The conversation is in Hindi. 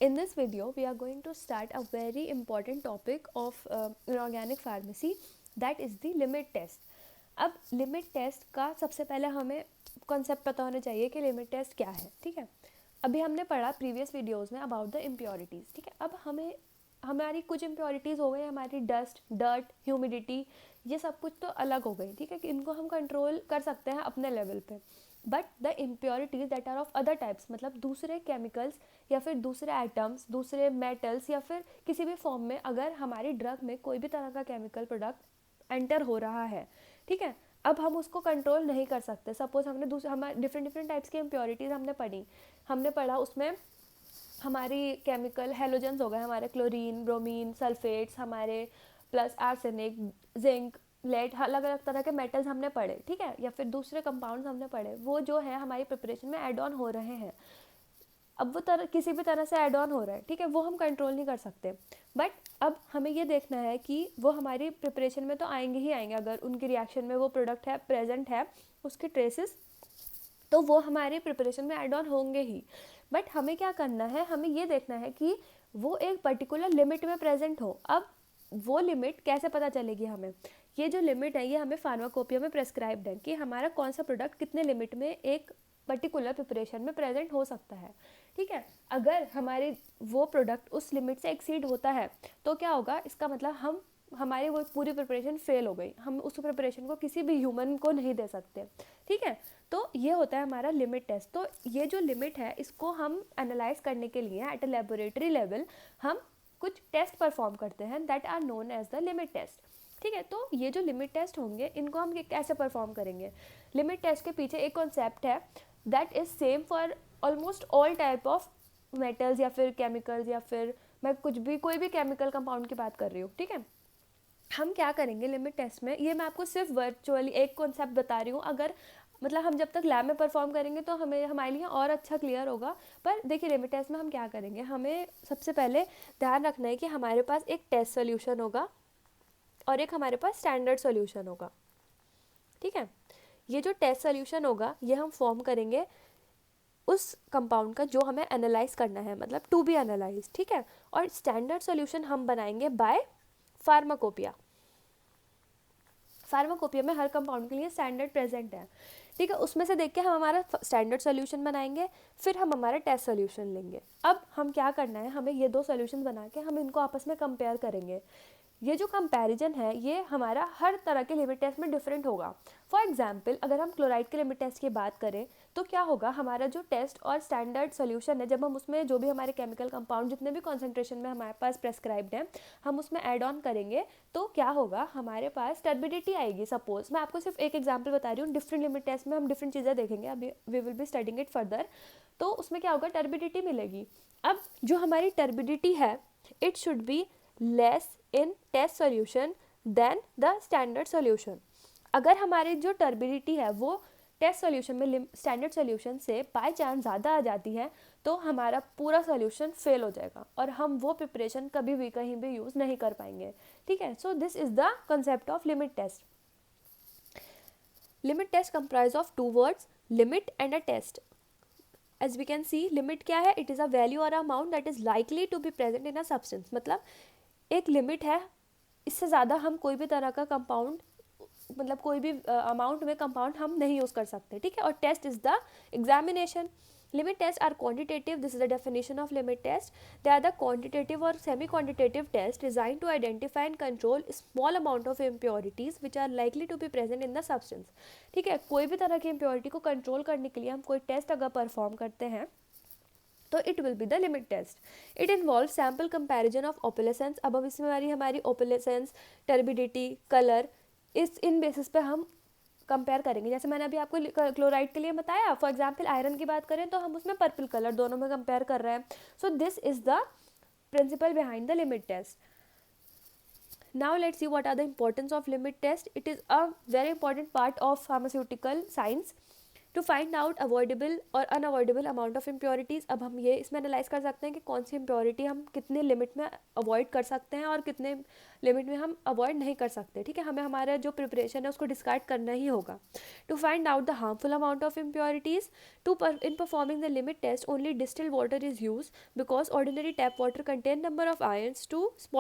In this video, we are going to start a very important topic of inorganic pharmacy, that is the limit test. अब लिमिट टेस्ट का सबसे पहले हमें कॉन्सेप्ट पता होना चाहिए कि लिमिट टेस्ट क्या है. ठीक है, अभी हमने पढ़ा प्रीवियस वीडियोस में अबाउट द इम्प्योरिटीज़. ठीक है, अब हमारी कुछ इम्प्योरिटीज़ हो गई, हमारी डस्ट, डर्ट, ह्यूमिडिटी, ये सब कुछ तो अलग हो गई. ठीक है, कि इनको हम कंट्रोल कर सकते हैं अपने लेवल पे. But the impurities that are of other types, मतलब दूसरे केमिकल्स या फिर दूसरे एटम्स, दूसरे मेटल्स या फिर किसी भी फॉर्म में अगर हमारी ड्रग में कोई भी तरह का केमिकल प्रोडक्ट एंटर हो रहा है, ठीक है, अब हम उसको कंट्रोल नहीं कर सकते. सपोज हमने हमारे डिफरेंट टाइप्स की इम्प्योरिटीज़ हमने पढ़ा उसमें हमारी केमिकल हेलोजन्स हो गए, हमारे क्लोरीन, ब्रोमीन, सल्फेट्स, हमारे प्लस आर्सेनिक, जिंक, लेड, अलग अलग तरह के मेटल्स हमने पढ़े. ठीक है, या फिर दूसरे कंपाउंड्स हमने पढ़े, वो जो है हमारी प्रिपरेशन में ऐड ऑन हो रहे हैं. अब वो किसी भी तरह से ऐड ऑन हो रहा है, ठीक है, वो हम कंट्रोल नहीं कर सकते. बट अब हमें ये देखना है कि वो हमारी प्रिपरेशन में तो आएंगे ही आएंगे. अगर उनकी रिएक्शन में वो प्रोडक्ट है, प्रेजेंट है, उसके ट्रेसेस, तो वो हमारे प्रिपरेशन में ऐड ऑन होंगे ही. बट हमें क्या करना है, हमें ये देखना है कि वो एक पर्टिकुलर लिमिट में प्रेजेंट हो. अब वो लिमिट कैसे पता चलेगी हमें? ये जो लिमिट है ये हमें फार्माकोपिया में प्रेस्क्राइब्ड है कि हमारा कौन सा प्रोडक्ट कितने लिमिट में एक पर्टिकुलर प्रिपरेशन में प्रेजेंट हो सकता है. ठीक है, अगर हमारे वो प्रोडक्ट उस लिमिट से एक्सीड होता है तो क्या होगा, इसका मतलब हमारी वो पूरी प्रिपरेशन फेल हो गई, हम उस प्रिपरेशन को किसी भी ह्यूमन को नहीं दे सकते. ठीक है, तो ये होता है हमारा लिमिट टेस्ट. तो ये जो लिमिट है इसको हम एनालाइज करने के लिए एट अ लेबोरेटरी लेवल हम कुछ टेस्ट परफॉर्म करते हैं, that are known as the limit test. ठीक है, तो ये जो लिमिट टेस्ट होंगे इनको हम कैसे परफॉर्म करेंगे? लिमिट टेस्ट के पीछे एक कॉन्सेप्ट है that is same for almost all type of metals या फिर केमिकल्स, या फिर मैं कोई भी केमिकल कंपाउंड की बात कर रही हूँ. ठीक है, हम क्या करेंगे लिमिट टेस्ट में, ये मैं आपको सिर्फ वर्चुअली एक कॉन्सेप्ट बता रही हूँ. अगर मतलब हम जब तक लैब में परफॉर्म करेंगे तो हमारे लिए और अच्छा क्लियर होगा. पर देखिए लिमिट टेस्ट में हम क्या करेंगे, हमें सबसे पहले ध्यान रखना है कि हमारे पास एक टेस्ट सोल्यूशन होगा और एक हमारे पास स्टैंडर्ड सोल्यूशन होगा. ठीक है, ये जो टेस्ट सोल्यूशन होगा ये हम फॉर्म करेंगे उस कंपाउंड का जो हमें एनालाइज करना है, मतलब टू बी एनालाइज. ठीक है, और स्टैंडर्ड सोल्यूशन हम बनाएंगे बाय फार्माकोपिया. फार्माकोपिया में हर कंपाउंड के लिए स्टैंडर्ड प्रेजेंट है. ठीक है, उसमें से देख के हम हमारा स्टैंडर्ड सोल्यूशन बनाएंगे, फिर हम हमारा टेस्ट सोल्यूशन लेंगे. अब हम क्या करना है, हमें ये दो सोल्यूशन बना के हम इनको आपस में कंपेयर करेंगे. ये जो कंपैरिजन है ये हमारा हर तरह के लिमिट टेस्ट में डिफरेंट होगा. फॉर एग्जांपल अगर हम क्लोराइड के लिमिट टेस्ट की बात करें तो क्या होगा, हमारा जो टेस्ट और स्टैंडर्ड सोल्यूशन है, जब हम उसमें जो भी हमारे केमिकल कंपाउंड जितने भी कॉन्सेंट्रेशन में हमारे पास प्रेस्क्राइब्ड हैं हम उसमें ऐड ऑन करेंगे, तो क्या होगा, हमारे पास टर्बिडिटी आएगी. सपोज मैं आपको सिर्फ एक एग्जाम्पल बता रही हूँ, डिफरेंट लिमिट टेस्ट में हम डिफरेंट चीज़ें देखेंगे, अभी we will be studying it further. तो उसमें क्या होगा, टर्बिडिटी मिलेगी. अब जो हमारी टर्बिडिटी है it should be less in test solution than the standard solution. अगर हमारी जो टर्बिडिटी है वो टेस्ट सोल्यूशन में स्टैंडर्ड सोल्यूशन से बाय चांस ज़्यादा आ जाती है तो हमारा पूरा सोल्यूशन फेल हो जाएगा और हम वो प्रिपरेशन कभी भी कहीं भी यूज़ नहीं कर पाएंगे. ठीक है, so this is the concept of limit test. Limit test comprise of two words, limit and a test. As we can see, limit क्या है, इट इज़ अ वैल्यू और amount that is likely to be present in a substance. मतलब एक लिमिट है, इससे ज़्यादा हम कोई भी तरह का कंपाउंड, मतलब कोई भी अमाउंट में कंपाउंड हम नहीं यूज़ कर सकते. ठीक है, और test is the examination. Limit test are quantitative, this is the definition of limit test. They are the quantitative or semi quantitative test design to identify and control small amount of impurities which are likely to be present in the substance. ठीक है, कोई भी तरह की इम्प्योरिटी को कंट्रोल करने के लिए हम कोई टेस्ट अगर परफॉर्म करते हैं तो it will be the limit test. It involve sample comparison of opalescence. अब इसमें हमारी ओपेलेसेंस, टर्बिडिटी, कलर, इन बेसिस पे हम कंपेयर करेंगे. जैसे मैंने अभी आपको क्लोराइड के लिए बताया, फॉर एग्जांपल आयरन की बात करें तो हम उसमें पर्पल कलर दोनों में कंपेयर कर रहे हैं. So this is the principle behind the limit test. Now let's see what are the importance of limit test. It is a very important part of pharmaceutical science. To find out avoidable और अनअवॉइडेबल अमाउंट ऑफ इम्प्योरिटीज़, अब हम ये इसमें एनालाइज कर सकते हैं कि कौन सी इम्प्योरिटी हम कितने लिमिट में अवॉइड कर सकते हैं और कितने लिमिट में हम अवॉइड नहीं कर सकते, ठीक है, हमें हमारा जो प्रिपरेशन है उसको डिस्कार्ड करना ही होगा. To find out the harmful amount of impurities, in performing the limit test only distilled water is used because ordinary tap water contain number of ions to spoil